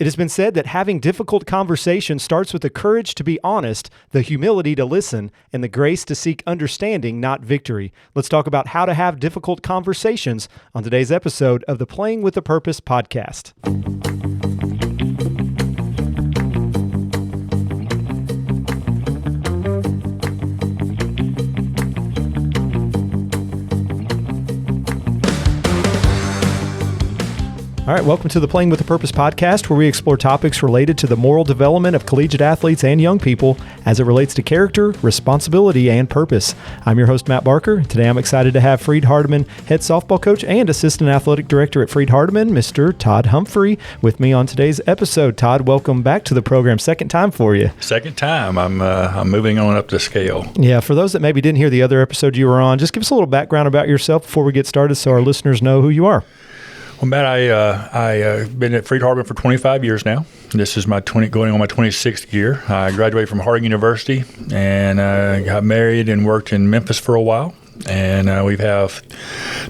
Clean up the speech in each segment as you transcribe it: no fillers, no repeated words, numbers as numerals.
It has been said that having difficult conversations starts with the courage to be honest, the humility to listen, and the grace to seek understanding, not victory. Let's talk about how to have difficult conversations on today's episode of the Playing with a Purpose podcast. All right, welcome to the Playing with a Purpose podcast, where we explore topics related to the moral development of collegiate athletes and young people as it relates to character, responsibility, and purpose. I'm your host, Matt Barker. Today, I'm excited to have Freed-Hardeman head softball coach and assistant athletic director at Freed-Hardeman, Mr. Todd Humphry, with me on today's episode. Todd, welcome back to the program. Second time for you. Second time. I'm moving on up the scale. Yeah, for those that maybe didn't hear the other episode you were on, just give us a little background about yourself before we get started so our listeners know who you are. Well, Matt, I've been at Freed-Hardeman for 25 years now. This is going on my 26th year. I graduated from Harding University and got married and worked in Memphis for a while. And we have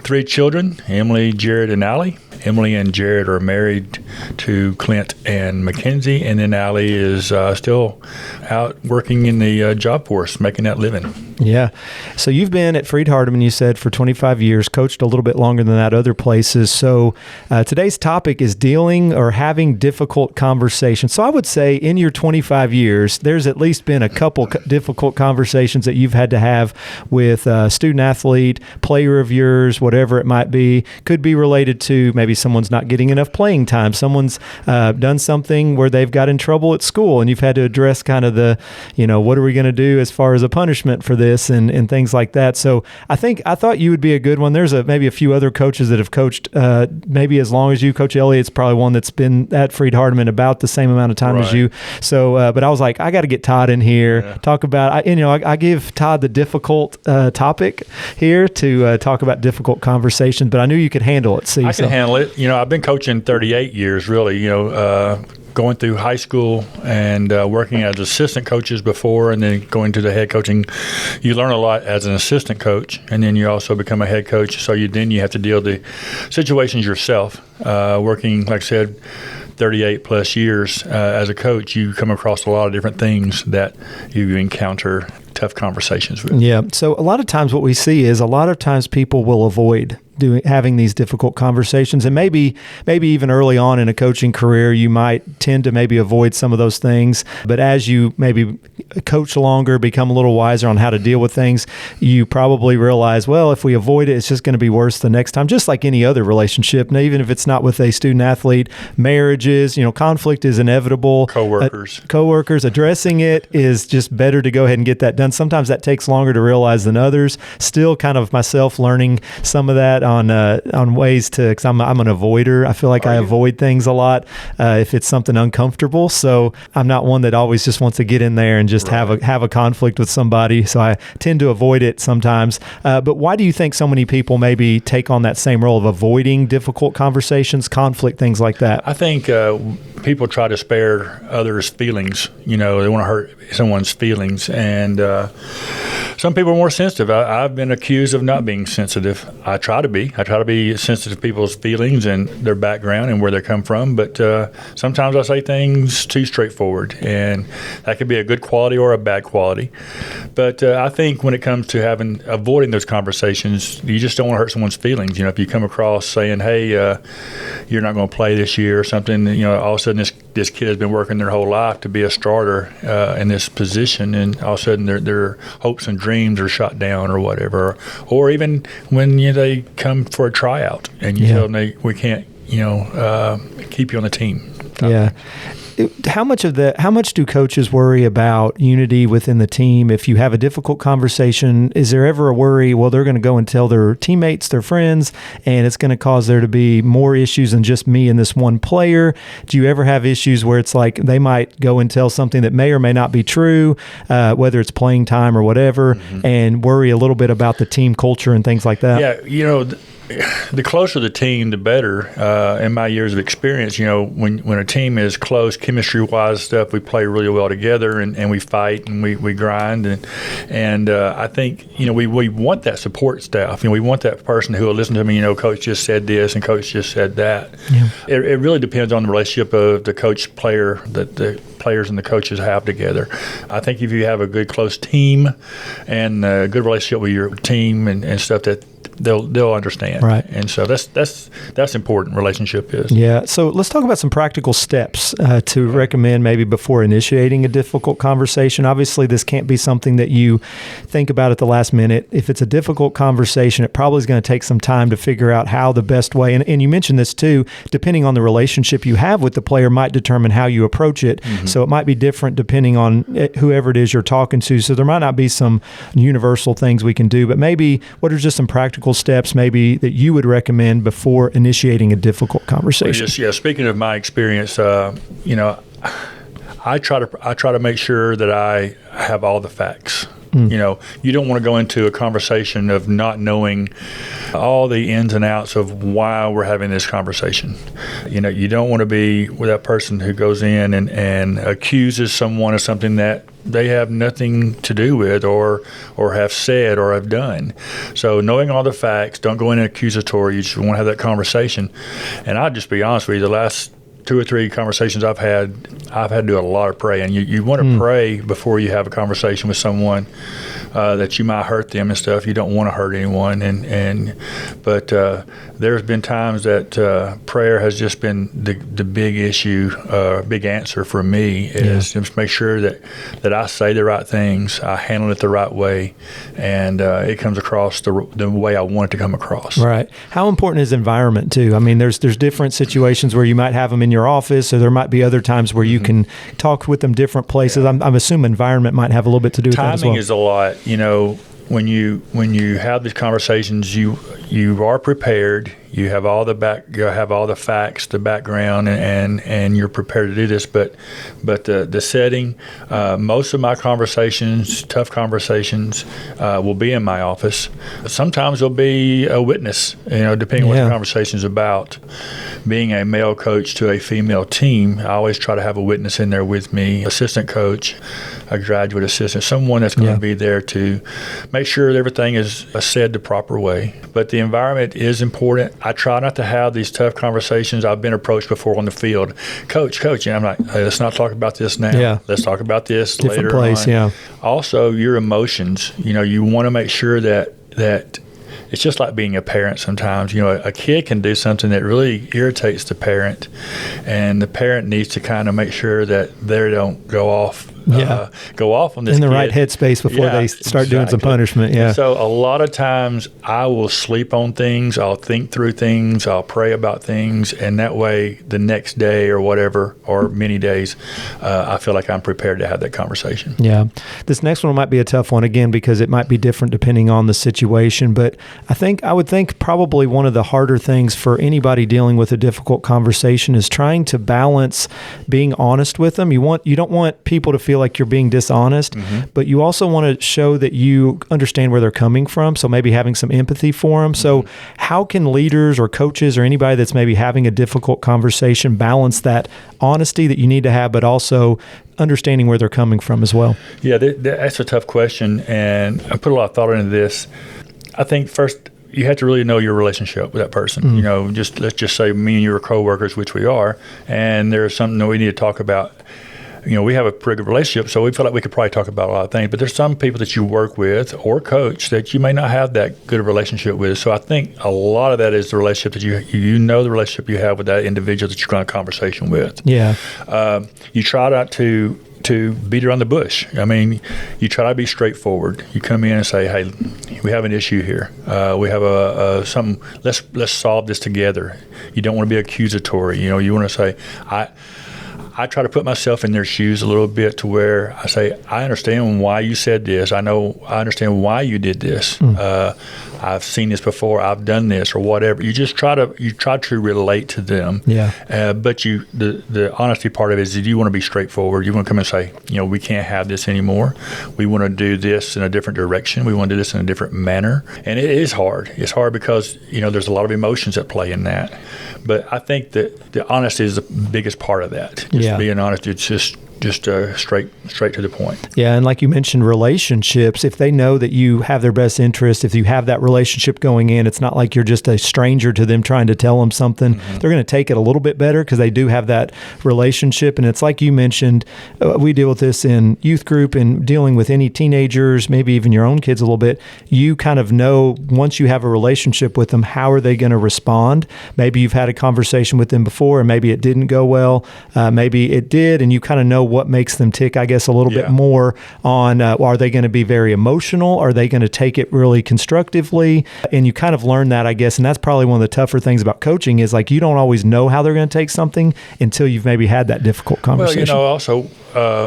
3 children, Emily, Jared, and Allie. Emily and Jared are married to Clint and Mackenzie, and then Allie is still out working in the job force, making that living. Yeah. So you've been at Freed-Hardeman, you said, for 25 years, coached a little bit longer than that other places. So today's topic is dealing or having difficult conversations. So I would say in your 25 years, there's at least been a couple difficult conversations that you've had to have with a student athlete, player of yours, whatever it might be. Could be related to maybe someone's not getting enough playing time. Someone's done something where they've got in trouble at school, and you've had to address kind of the, what are we going to do as far as a punishment for this and things like that. So I thought you would be a good one. There's maybe a few other coaches that have coached maybe as long as you. Coach Elliott's probably one that's been at Freed-Hardeman about the same amount of time as you. So, but I was like, I got to get Todd in here, talk about, I give Todd the difficult topic here to talk about difficult conversations, but I knew you could handle it. I can handle it. I've been coaching 38 years, really, going through high school and working as assistant coaches before, and then going to the head coaching. You learn a lot as an assistant coach, and then you also become a head coach. So you have to deal with the situations yourself. Working, like I said, 38 plus years as a coach, you come across a lot of different things that you encounter tough conversations with. Yeah. So a lot of times what we see is people will avoid having these difficult conversations, and maybe even early on in a coaching career, you might tend to maybe avoid some of those things. But as you maybe coach longer, become a little wiser on how to deal with things, you probably realize, well, if we avoid it, it's just going to be worse the next time. Just like any other relationship, and even if it's not with a student athlete, marriages, conflict is inevitable. Coworkers, addressing it is just better to go ahead and get that done. Sometimes that takes longer to realize than others. Still, kind of myself learning some of that on ways to, because I'm an avoider. I feel like I avoid things a lot if it's something uncomfortable. So I'm not one that always just wants to get in there and just have a conflict with somebody. So I tend to avoid it sometimes. But why do you think so many people maybe take on that same role of avoiding difficult conversations, conflict, things like that? I think people try to spare others' feelings. They want to hurt someone's feelings, and some people are more sensitive. I've been accused of not being sensitive. I try to be sensitive to people's feelings and their background and where they come from, but sometimes I say things too straightforward, and that could be a good quality or a bad quality. But I think when it comes to avoiding those conversations, you just don't want to hurt someone's feelings. If you come across saying, hey, you're not going to play this year or something, all of a sudden this kid has been working their whole life to be a starter in this position, and all of a sudden their hopes and dreams are shot down or whatever. Or even when they come for a tryout and you tell them we can't keep you on the team. Yeah. How much do coaches worry about unity within the team? If you have a difficult conversation, is there ever a worry, well, they're going to go and tell their teammates, their friends, and it's going to cause there to be more issues than just me and this one player? Do you ever have issues where it's like they might go and tell something that may or may not be true, whether it's playing time or whatever, and worry a little bit about the team culture and things like that? Yeah, the closer the team, the better. In my years of experience, when a team is close, chemistry-wise stuff, we play really well together, and we fight and we grind, and I think we want that support staff. We want that person who will listen to me. Coach just said this, and coach just said that. Yeah. It really depends on the relationship of the coach-player that the players and the coaches have together. I think if you have a good close team and a good relationship with your team and stuff, that they'll understand. Right. And so that's important. Relationship is. Yeah. So let's talk about some practical steps to recommend maybe before initiating a difficult conversation. Obviously, this can't be something that you think about at the last minute. If it's a difficult conversation, it probably is going to take some time to figure out how the best way, and you mentioned this too, depending on the relationship you have with the player might determine how you approach it. Mm-hmm. So it might be different depending on whoever it is you're talking to. So there might not be some universal things we can do, but maybe what are just some practical steps maybe that you would recommend before initiating a difficult conversation? Speaking of my experience, I try to make sure that I have all the facts. You don't want to go into a conversation of not knowing all the ins and outs of why we're having this conversation. You don't want to be with that person who goes in and accuses someone of something that they have nothing to do with or have said or have done. So knowing all the facts, don't go in accusatory. You just want to have that conversation. And I'll just be honest with you, the last 2 or 3 conversations I've had to do a lot of praying. You want to pray before you have a conversation with someone that you might hurt them and stuff. You don't want to hurt anyone, but there's been times that prayer has just been the big issue, big answer for me is just make sure that I say the right things, I handle it the right way, and it comes across the way I want it to come across. Right. How important is environment too? I mean, there's different situations where you might have them in your office, or there might be other times where you can talk with them different places. I'm assuming environment might have a little bit to do with that as well. Timing is a lot. When you have these conversations, you are prepared. You have all the facts, the background, and you're prepared to do this. But the setting, most of my conversations, tough conversations, will be in my office. Sometimes there'll be a witness, depending on what the conversation is about. Being a male coach to a female team, I always try to have a witness in there with me, assistant coach, a graduate assistant, someone that's going to be there to make sure that everything is said the proper way. But the environment is important. I try not to have these tough conversations. I've been approached before on the field. Coach, and I'm like, hey, let's not talk about this now. Yeah. Let's talk about this different later place, on. Yeah. Also, your emotions. You want to make sure that it's just like being a parent sometimes. A kid can do something that really irritates the parent, and the parent needs to kind of make sure that they don't go off on this in the kid. Right headspace before they start doing some punishment. Yeah. And so a lot of times I will sleep on things. I'll think through things. I'll pray about things, and that way the next day or whatever, or many days, I feel like I'm prepared to have that conversation. Yeah. This next one might be a tough one again because it might be different depending on the situation. But I would think probably one of the harder things for anybody dealing with a difficult conversation is trying to balance being honest with them. You don't want people to feel like you're being dishonest, but you also want to show that you understand where they're coming from. So maybe having some empathy for them. So how can leaders or coaches or anybody that's maybe having a difficult conversation balance that honesty that you need to have, but also understanding where they're coming from as well? Yeah, that's a tough question, and I put a lot of thought into this. I think first you have to really know your relationship with that person. Let's just say me and you are coworkers, which we are, and there's something that we need to talk about. We have a pretty good relationship, so we feel like we could probably talk about a lot of things. But there's some people that you work with or coach that you may not have that good a relationship with. So I think a lot of that is the relationship that the relationship you have with that individual that you're going to have a conversation with. Yeah. You try not to beat around the bush. I mean, you try to be straightforward. You come in and say, "Hey, we have an issue here. We have something. Let's solve this together." You don't want to be accusatory. You want to say, I try to put myself in their shoes a little bit to where I say, I understand why you said this. I understand why you did this. I've seen this before, I've done this, or whatever. You just try to relate to them. Yeah. But the honesty part of it is that you want to be straightforward. You want to come and say, we can't have this anymore. We want to do this in a different direction. We want to do this in a different manner. And it is hard. It's hard because, there's a lot of emotions at play in that. But I think that the honesty is the biggest part of that. Just being honest. It's just straight to the point. Yeah, and like you mentioned, relationships, if they know that you have their best interest, if you have that relationship going in, it's not like you're just a stranger to them trying to tell them something. Mm-hmm. They're going to take it a little bit better because they do have that relationship. And it's like you mentioned, we deal with this in youth group and dealing with any teenagers, maybe even your own kids a little bit. You kind of know once you have a relationship with them, how are they going to respond? Maybe you've had a conversation with them before and maybe it didn't go well. Maybe it did, and you kind of know what makes them tick, I guess, a little bit more on are they going to be very emotional? Are they going to take it really constructively? And you kind of learn that, I guess, and that's probably one of the tougher things about coaching is like you don't always know how they're going to take something until you've maybe had that difficult conversation. Well, also,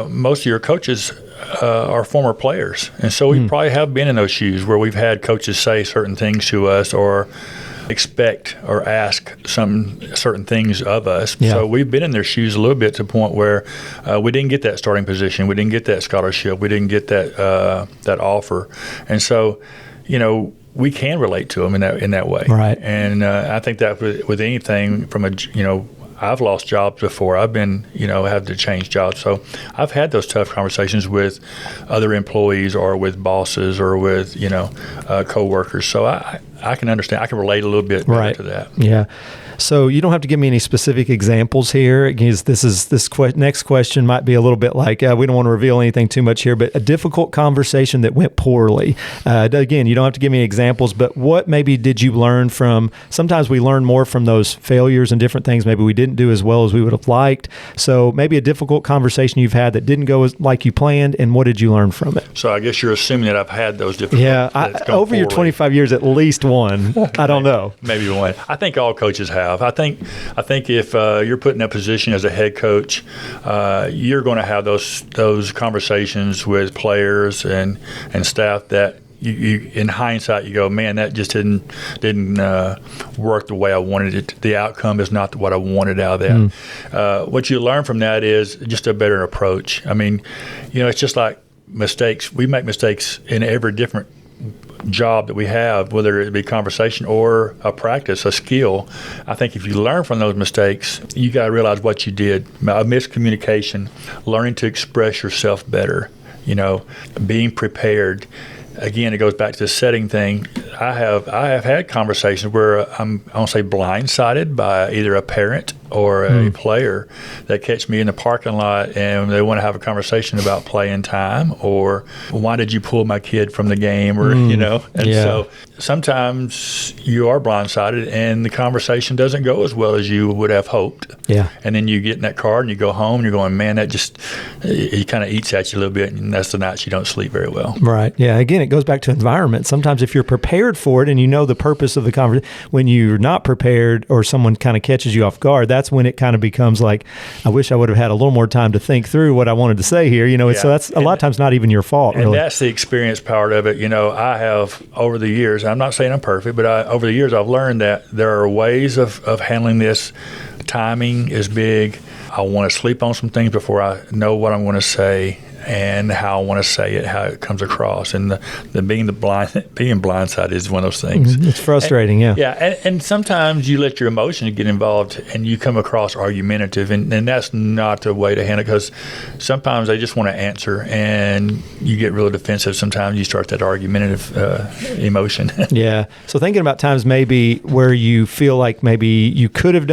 most of your coaches are former players, and so we probably have been in those shoes where we've had coaches say certain things to us or expect or ask some certain things of us. Yeah. So we've been in their shoes a little bit to the point where we didn't get that starting position, we didn't get that scholarship, we didn't get that offer, and so we can relate to them in that way. Right. And I think that with anything from I've lost jobs before. I've been, had to change jobs. So I've had those tough conversations with other employees or with bosses or with, coworkers. So I can understand. I can relate a little bit better to that. Yeah. So you don't have to give me any specific examples here. Because next question might be a little bit like we don't want to reveal anything too much here, but a difficult conversation that went poorly. Again, you don't have to give me examples, but what maybe did you learn from? Sometimes we learn more from those failures and different things. Maybe we didn't do as well as we would have liked. So maybe a difficult conversation you've had that didn't go like you planned, and what did you learn from it? So I guess you're assuming that I've had those difficult. Yeah, over your 25 years, at least one. I don't know. Maybe one. I think all coaches have. I think if you're put in a position as a head coach, you're going to have those conversations with players and staff that you in hindsight you go, man, that just didn't work the way I wanted it. The outcome is not what I wanted out of that. What you learn from that is just a better approach. I mean, it's just like mistakes. We make mistakes in every different job that we have, whether it be conversation or a practice, a skill. I think if you learn from those mistakes, you got to realize what you did. A miscommunication, learning to express yourself better, being prepared. Again, it goes back to the setting thing. I have had conversations where I won't say blindsided by either a parent or a player that catch me in the parking lot and they want to have a conversation about playing time or why did you pull my kid from the game or so sometimes you are blindsided and the conversation doesn't go as well as you would have hoped. Yeah. And then you get in that car and you go home and you're going, man, that just it kind of eats at you a little bit, and that's the nights you don't sleep very well. Right. Yeah. Again, it goes back to environment. Sometimes if you're prepared for it and you know the purpose of the conversation, when you're not prepared or someone kind of catches you off guard, that's when it kind of becomes like, I wish I would have had a little more time to think through what I wanted to say here. So that's a lot of times not even your fault. And really. That's the experience part of it. I have over the years, I'm not saying I'm perfect, but over the years I've learned that there are ways of handling this. Timing is big. I want to sleep on some things before I know what I'm going to say and how I want to say it, how it comes across. And being blindsided is one of those things. It's frustrating, and sometimes you let your emotions get involved and you come across argumentative, and that's not the way to handle it, because sometimes they just want to answer and you get really defensive. Sometimes you start that argumentative emotion. Yeah. So thinking about times maybe where you feel like maybe you could have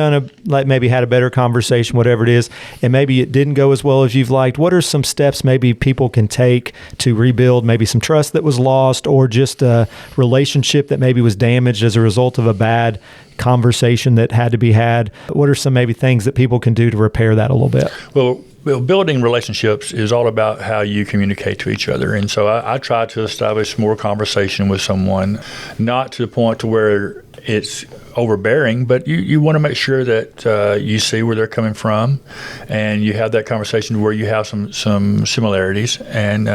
maybe had a better conversation, whatever it is, and maybe it didn't go as well as you've liked. What are some steps maybe people can take to rebuild maybe some trust that was lost or just a relationship that maybe was damaged as a result of a bad conversation that had to be had? What are some maybe things that people can do to repair that a little bit? Well, building relationships is all about how you communicate to each other. And so I try to establish more conversation with someone, not to the point to where it's overbearing, but you want to make sure that you see where they're coming from and you have that conversation where you have some similarities. And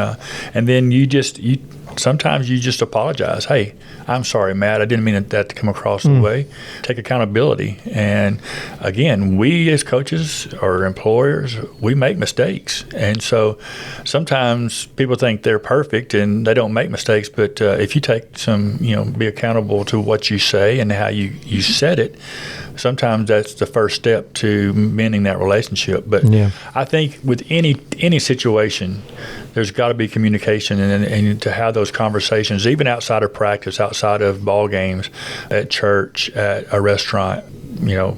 then you Sometimes you just apologize. Hey, I'm sorry, Matt. I didn't mean that to come across the way. Take accountability. And again, we as coaches or employers, we make mistakes. And so sometimes people think they're perfect and they don't make mistakes. But if you take some, be accountable to what you say and how you said it, sometimes that's the first step to mending that relationship. But I think with any situation, there's got to be communication and to have those conversations, even outside of practice, outside of ball games, at church, at a restaurant,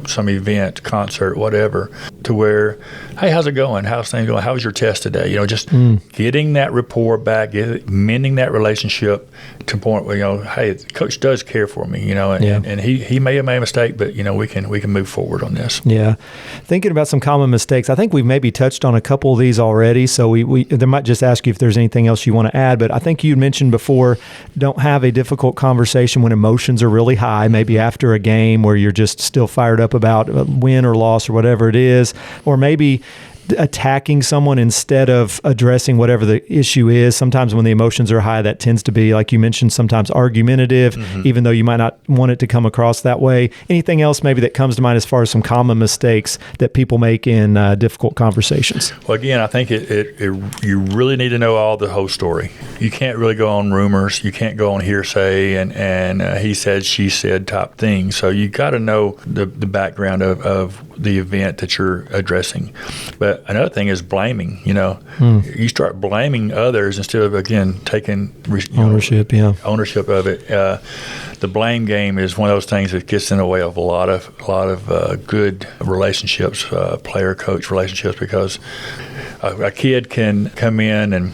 some event, concert, whatever, to where, hey, how's it going? How's things going? How was your test today? Just getting that rapport back, mending that relationship to the point where, hey, the coach does care for me, and he may have made a mistake, but, we can move forward on this. Yeah. Thinking about some common mistakes, I think we've maybe touched on a couple of these already, so we might just ask you if there's anything else you want to add, but I think you mentioned before, don't have a difficult conversation when emotions are really high, maybe after a game where you're just still fired up about a win or loss or whatever it is, or maybe attacking someone instead of addressing whatever the issue is. Sometimes when the emotions are high, that tends to be, like you mentioned, sometimes argumentative, even though you might not want it to come across that way. Anything else maybe that comes to mind as far as some common mistakes that people make in difficult conversations? Well, again, I think you really need to know all the whole story. You can't really go on rumors. You can't go on hearsay and he said, she said type things. So you got to know the background of the event that you're addressing. But another thing is blaming. You start blaming others instead of, again, taking ownership of it. The blame game is one of those things that gets in the way of a lot of good relationships, player-coach relationships, because a kid can come in and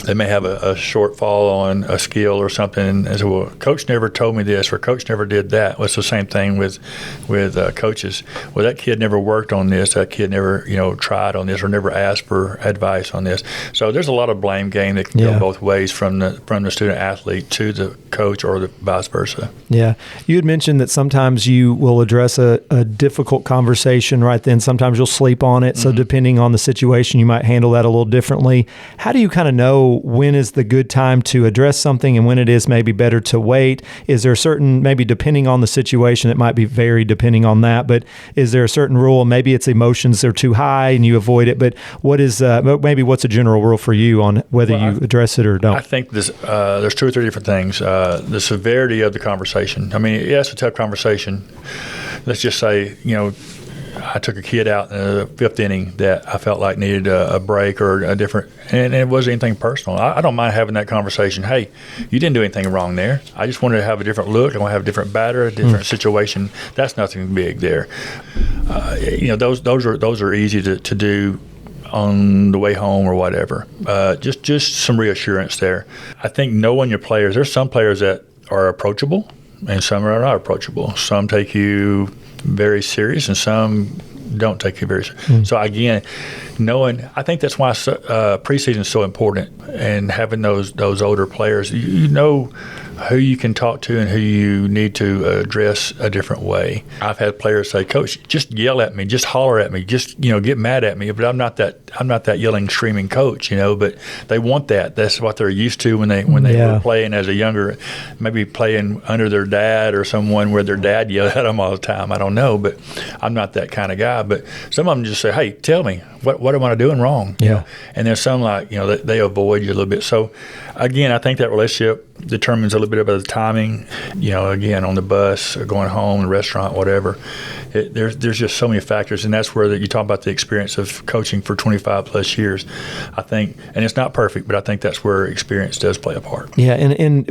they may have a shortfall on a skill or something, and say, well, coach never told me this, or coach never did that. Well, it's the same thing with coaches. Well, that kid never worked on this. That kid never, tried on this, or never asked for advice on this. So there's a lot of blame game that can go both ways, from the student athlete to the coach, or the vice versa. Yeah. You had mentioned that sometimes you will address a difficult conversation right then. Sometimes you'll sleep on it. So depending on the situation, you might handle that a little differently. How do you kind of know when is the good time to address something and when it is maybe better to wait? Is there a certain, maybe depending on the situation, it might be varied depending on that, but is there a certain rule? Maybe it's emotions are too high and you avoid it, but what's a general rule for you on whether you address it or don't? I think there's 2 or 3 different things. The severity of the conversation. I mean, it's a tough conversation. Let's just say, I took a kid out in the 5th inning that I felt like needed a break or a different, and it wasn't anything personal. I don't mind having that conversation. Hey, you didn't do anything wrong there. I just wanted to have a different look. I want to have a different batter, a different situation. That's nothing big there. Those are easy to do on the way home or whatever. Just some reassurance there. I think knowing your players. There's some players that are approachable, and some are not approachable. Some take you very serious, and some don't take you very serious. So again, I think that's why preseason is so important, and having those older players, you know who you can talk to and who you need to address a different way. I've had players say, "Coach, just yell at me, just holler at me, just get mad at me." But I'm not that yelling, screaming coach, But they want that. That's what they're used to when they were playing as a younger, maybe playing under their dad or someone where their dad yelled at them all the time. I don't know, but I'm not that kind of guy. But some of them just say, "Hey, tell me what am I doing wrong?" And there's some they avoid you a little bit. So again, I think that relationship determines a little bit about the timing. Again, on the bus or going home, the restaurant, whatever. There's just so many factors, and that's where you talk about the experience of coaching for 25 plus years. I think, and it's not perfect, but I think that's where experience does play a part. Yeah, and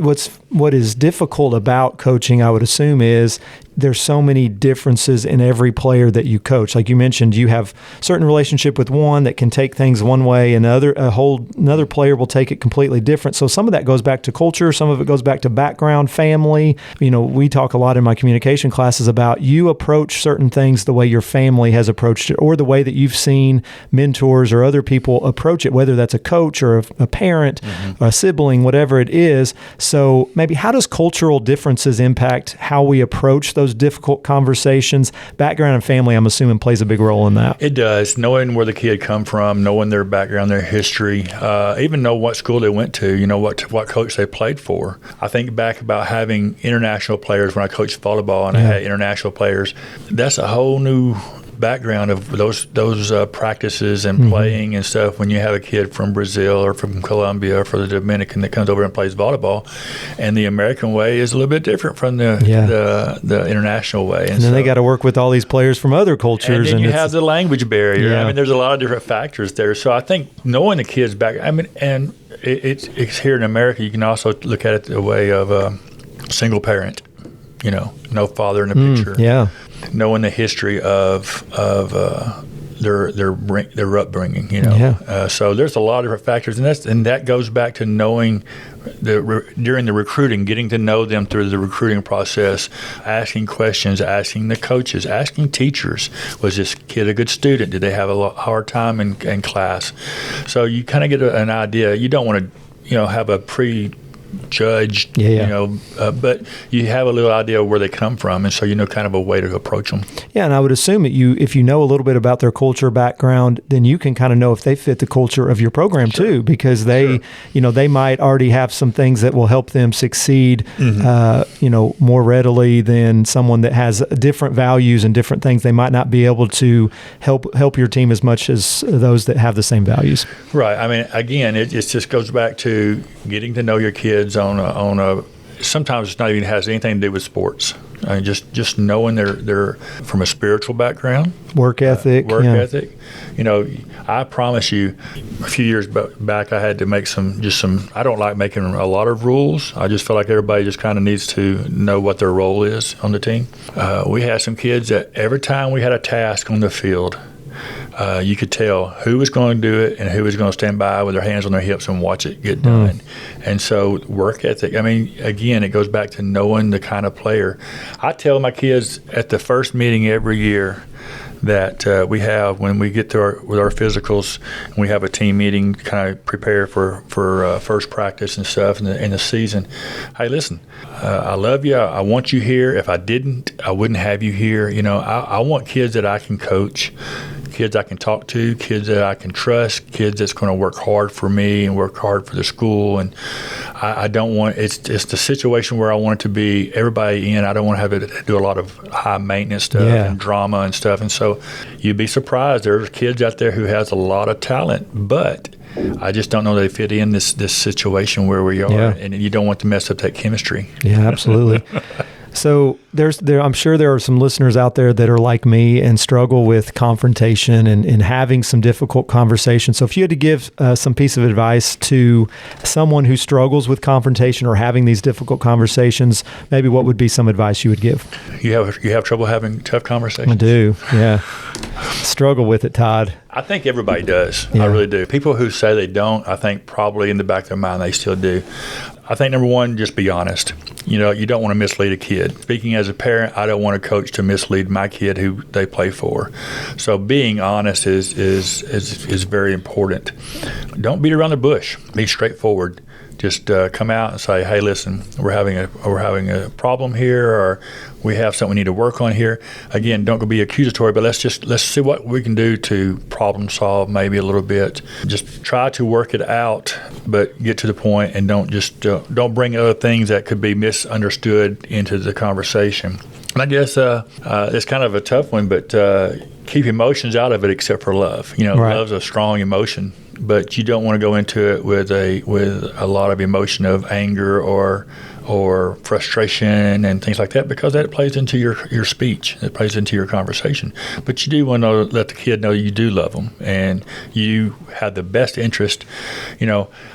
what is difficult about coaching, I would assume, is there's so many differences in every player that you coach. Like you mentioned, you have certain relationship with one that can take things one way, and another player will take it completely different. So some of that goes back to culture, some of it goes back to background, family. We talk a lot in my communication classes about you approach certain things the way your family has approached it, or the way that you've seen mentors or other people approach it, whether that's a coach or a parent, a sibling, whatever it is. So maybe how does cultural differences impact how we approach those those difficult conversations. Background and family, I'm assuming, plays a big role in that. It does. Knowing where the kid come from, knowing their background, their history, even know what school they went to, what coach they played for. I think back about having international players when I coached volleyball, and I had international players. That's a whole new background of those practices and playing and stuff when you have a kid from Brazil or from Colombia or from the Dominican that comes over and plays volleyball, and the American way is a little bit different from the international way. And then they got to work with all these players from other cultures. And then you have the language barrier. Yeah. I mean, there's a lot of different factors there. So I think knowing the kids back, I mean, and it's here in America, you can also look at it the way of a single parent, no father in the picture. Yeah. Knowing the history of their upbringing, so there's a lot of different factors, and that goes back to knowing during the recruiting, getting to know them through the recruiting process, asking questions, asking the coaches, asking teachers, was this kid a good student? Did they have a hard time in class? So you kind of get an idea. You don't want to have a prejudged, but you have a little idea of where they come from, and so kind of a way to approach them. Yeah, and I would assume that if you know a little bit about their culture background, then you can kind of know if they fit the culture of your program too, because they might already have some things that will help them succeed, more readily than someone that has different values and different things. They might not be able to help your team as much as those that have the same values. Right. I mean, again, it just goes back to getting to know your kids on a sometimes it's not even has anything to do with sports. I mean, just knowing they're from a spiritual background, work ethic. I promise you, a few years back, I had to make some. I don't like making a lot of rules. I just feel like everybody just kind of needs to know what their role is on the team. We had some kids that every time we had a task on the field, you could tell who was going to do it and who was going to stand by with their hands on their hips and watch it get done. And so work ethic, I mean, again, it goes back to knowing the kind of player. I tell my kids at the first meeting every year that we have when we get with our physicals, and we have a team meeting to kind of prepare for first practice and stuff in the season. Hey, listen, I love you. I want you here. If I didn't, I wouldn't have you here. I want kids that I can coach, kids I can talk to, kids that I can trust, kids that's going to work hard for me and work hard for the school. And I don't want it's the situation where I want it to be everybody in. I don't want to have to do a lot of high maintenance stuff and drama and stuff. And so you'd be surprised. There's kids out there who has a lot of talent, but I just don't know they fit in this situation where we are, and you don't want to mess up that chemistry. Yeah, absolutely. So I'm sure there are some listeners out there that are like me and struggle with confrontation and having some difficult conversations. So if you had to give some piece of advice to someone who struggles with confrontation or having these difficult conversations, maybe what would be some advice you would give? You have trouble having tough conversations? I do, yeah. Struggle with it, Todd. I think everybody does. Yeah. I really do. People who say they don't, I think probably in the back of their mind they still do. I think number one, just be honest. You don't want to mislead a kid. Speaking as a parent, I don't want a coach to mislead my kid who they play for. So being honest is very important. Don't beat around the bush. Be straightforward. Just come out and say, hey, listen, we're having a problem here, or we have something we need to work on here. Again, don't go be accusatory, but let's see what we can do to problem solve maybe a little bit. Just try to work it out, but get to the point, and don't bring other things that could be misunderstood into the conversation. And I guess it's kind of a tough one, but keep emotions out of it except for love. Right. Love's a strong emotion, but you don't want to go into it with a lot of emotion of anger or frustration and things like that, because that plays into your speech. It plays into your conversation. But you do want to let the kid know you do love them and you have the best interest.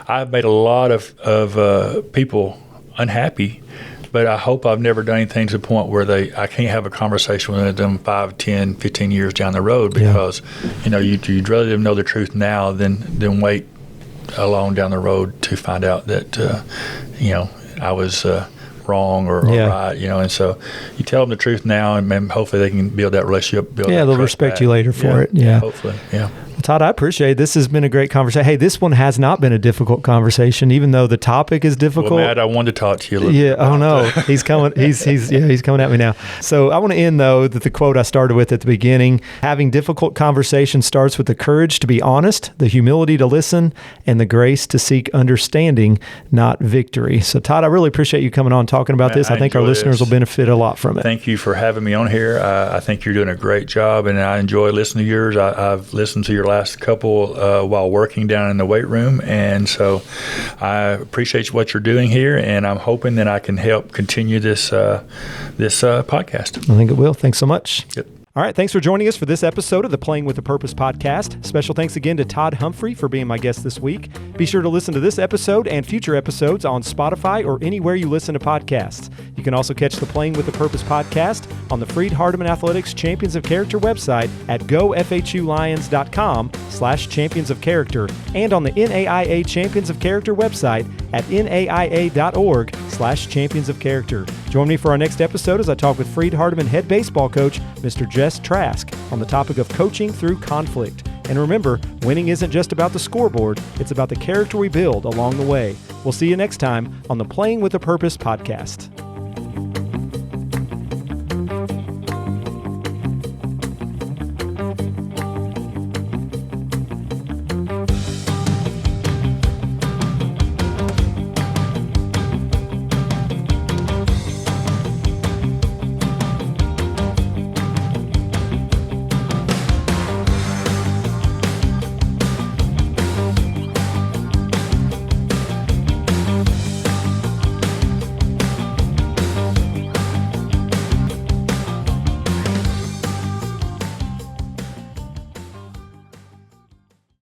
I've made a lot of people unhappy, but I hope I've never done anything to the point where I can't have a conversation with them 5, 10, 15 years down the road, because you'd rather them know the truth now than wait along down the road to find out that I was wrong or right, and so you tell them the truth now, and hopefully they can build that relationship. They'll respect you later for it. Yeah, hopefully. Yeah. Todd, I appreciate it. This has been a great conversation. Hey, this one has not been a difficult conversation, even though the topic is difficult. Well, Matt, I wanted to talk to you a little bit. Oh no, he's coming. He's coming at me now. So I want to end though with the quote I started with at the beginning. Having difficult conversation starts with the courage to be honest, the humility to listen, and the grace to seek understanding, not victory. So Todd, I really appreciate you coming on talking about this. I think our listeners will benefit a lot from it. Thank you for having me on here. I think you're doing a great job, and I enjoy listening to yours. I've listened to your last couple while working down in the weight room, and so I appreciate what you're doing here, and I'm hoping that I can help continue this podcast. I think it will. Thanks so much. Yep. All right, thanks for joining us for this episode of the Playing with a Purpose podcast. Special thanks again to Todd Humphry for being my guest this week. Be sure to listen to this episode and future episodes on Spotify or anywhere you listen to podcasts. You can also catch the Playing with a Purpose podcast on the Freed-Hardeman Athletics Champions of Character website at gofhulions.com/champions of character and on the NAIA Champions of Character website at naia.org/champions of character. Join me for our next episode as I talk with Freed-Hardeman head baseball coach, Mr. Jess Trask, on the topic of coaching through conflict. And remember, winning isn't just about the scoreboard, it's about the character we build along the way. We'll see you next time on the Playing with a Purpose podcast.